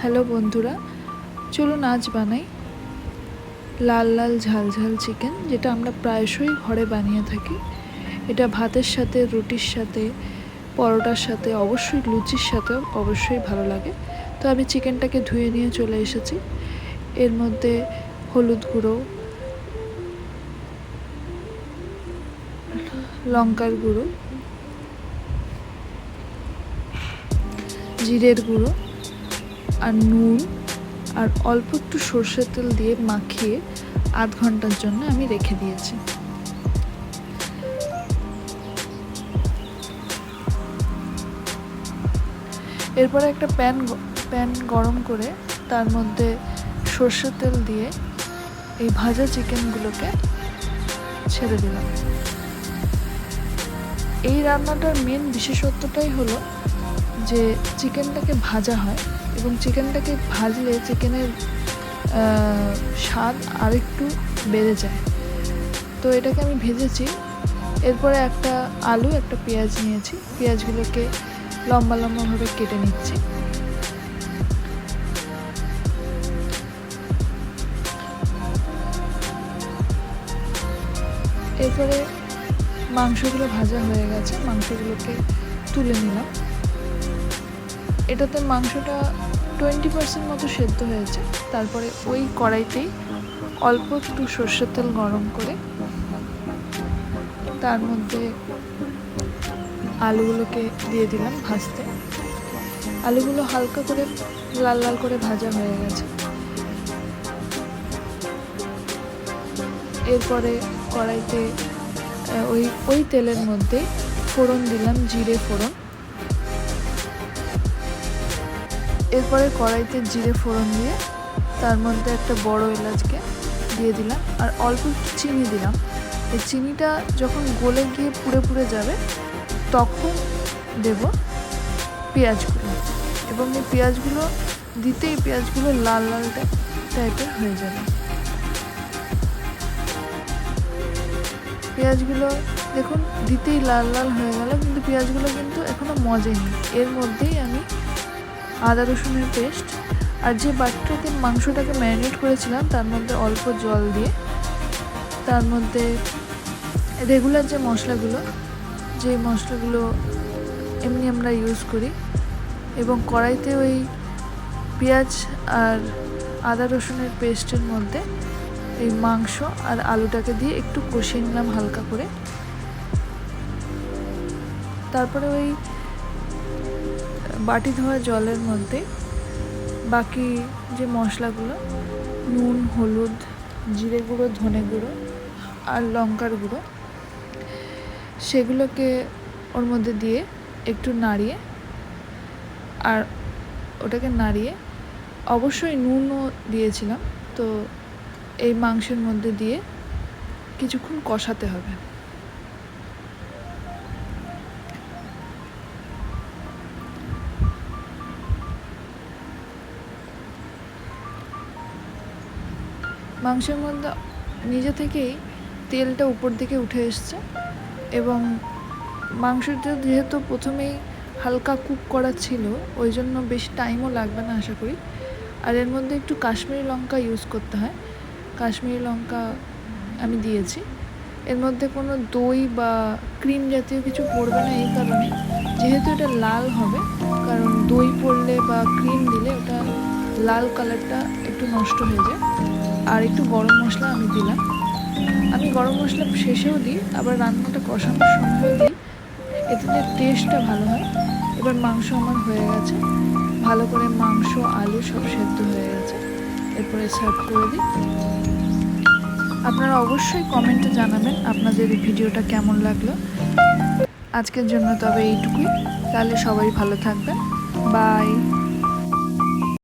Hello বন্ধুরা, চলুন আজ বানাই লাল লাল ঝাল ঝাল চিকেন, যেটা আমরা প্রায়শই ঘরে বানিয়ে থাকি। এটা ভাতের সাথে, রুটির সাথে, পরোটার সাথে, অবশ্যই লুচির সাথেও অবশ্যই ভালো লাগে। তো আমি চিকেনটাকে ধুয়ে নিয়ে চলে এসেছি। এর মধ্যে হলুদ গুঁড়ো, লঙ্কার গুঁড়ো, জিরের গুঁড়ো আর নুন আর অল্প একটু সর্ষের তেল দিয়ে মাখিয়ে আধ ঘন্টার জন্য আমি রেখে দিয়েছি। এরপরে একটা প্যান গরম করে তার মধ্যে সর্ষের তেল দিয়ে এই ভাজা চিকেনগুলোকে ছেড়ে দিলাম। এই রান্নাটার মেন বিশেষত্বটাই হলো যে চিকেনটাকে ভাজা হয় এবং চিকেনটাকে ভাজলে চিকেনের স্বাদ আরেকটু বেড়ে যায়। তো এটাকে আমি ভেজেছি। এরপরে একটা আলু, একটা পেঁয়াজ নিয়েছি। পেঁয়াজগুলোকে লম্বা লম্বাভাবে কেটে নিচ্ছি। এরপরে মাংসগুলো ভাজা হয়ে গেছে, মাংসগুলোকে তুলে নিলাম। এটাতে মাংসটা 20% মতো সেদ্ধ হয়েছে। তারপরে ওই কড়াইতেই অল্প একটু সর্ষের তেল গরম করে তার মধ্যে আলুগুলোকে দিয়ে দিলাম ভাজতে। আলুগুলো হালকা করে লাল লাল করে ভাজা হয়ে গেছে। এরপরে কড়াইতে ওই তেলের মধ্যে ফোড়ন দিলাম, জিরে ফোড়ন। এরপরে কড়াইতে জিরে ফোড়ন দিয়ে তার মধ্যে একটা বড় এলাচকে দিয়ে দিলাম আর অল্প চিনি দিলাম। এই চিনিটা যখন গলে গিয়ে পুড়ে পুড়ে যাবে তখন দেব পেঁয়াজগুলো, এবং এই পেঁয়াজগুলো দিতেই পেঁয়াজগুলো লাল লাল টাইপের হয়ে যাবে। পেঁয়াজগুলো দেখুন দিতেই লাল লাল হয়ে গেল, কিন্তু পেঁয়াজগুলো কিন্তু এখনো মজেনি। এর মধ্যেই আমি আদা রসুনের পেস্ট আর যে বাটিটাতে মাংসটাকে ম্যারিনেট করেছিলাম তার মধ্যে অল্প জল দিয়ে তার মধ্যে রেগুলার যে মশলাগুলো এমনি আমরা ইউজ করি, এবং কড়াইতে ওই পেঁয়াজ আর আদা রসুনের পেস্টের মধ্যে এই মাংস আর আলুটাকে দিয়ে একটু কষিয়ে নিলাম হালকা করে। তারপরে ওই বাটি ধোয়া জলের মধ্যে বাকি যে মশলাগুলো, নুন, হলুদ, জিরে গুঁড়ো, ধনে গুঁড়ো আর লঙ্কার গুঁড়ো, সেগুলোকে ওর মধ্যে দিয়ে একটু নাড়িয়ে, আর ওটাকে নাড়িয়ে অবশ্যই নুনও দিয়েছিলাম, তো এই মাংসের মধ্যে দিয়ে কিছুক্ষণ কষাতে হবে। মাংসের মধ্যে নিজে থেকেই তেলটা উপর দিকে উঠে এসছে, এবং মাংসটা যেহেতু প্রথমেই হালকা কুক করা ছিল ওই জন্য বেশি টাইমও লাগবে না আশা করি। আর এর মধ্যে একটু কাশ্মীরি লঙ্কা ইউজ করতে হয়, কাশ্মীরি লঙ্কা আমি দিয়েছি। এর মধ্যে কোনো দই বা ক্রিম জাতীয় কিছু পড়বে না, এই কারণে যেহেতু এটা লাল হবে, কারণ দই পড়লে বা ক্রিম দিলে ওটা লাল কালারটা একটু নষ্ট হয়ে যায়। আর একটু গরম মশলা আমি দিলাম। আমি গরম মশলা শেষেও দিই, আবার রান্নাটা কষানোর সময়ও দিই, এতে টেস্টটা ভালো হয়। এবার মাংস আমার হয়ে গেছে, ভালো করে মাংস আলু সব সেদ্ধ হয়ে গেছে। এরপরে সার্ভ করে দিই। আপনারা অবশ্যই কমেন্টে জানাবেন আপনাদের এই ভিডিওটা কেমন লাগলো। আজকের জন্য তবে এইটুকুই। তাহলে সবাই ভালো থাকবেন। বাই।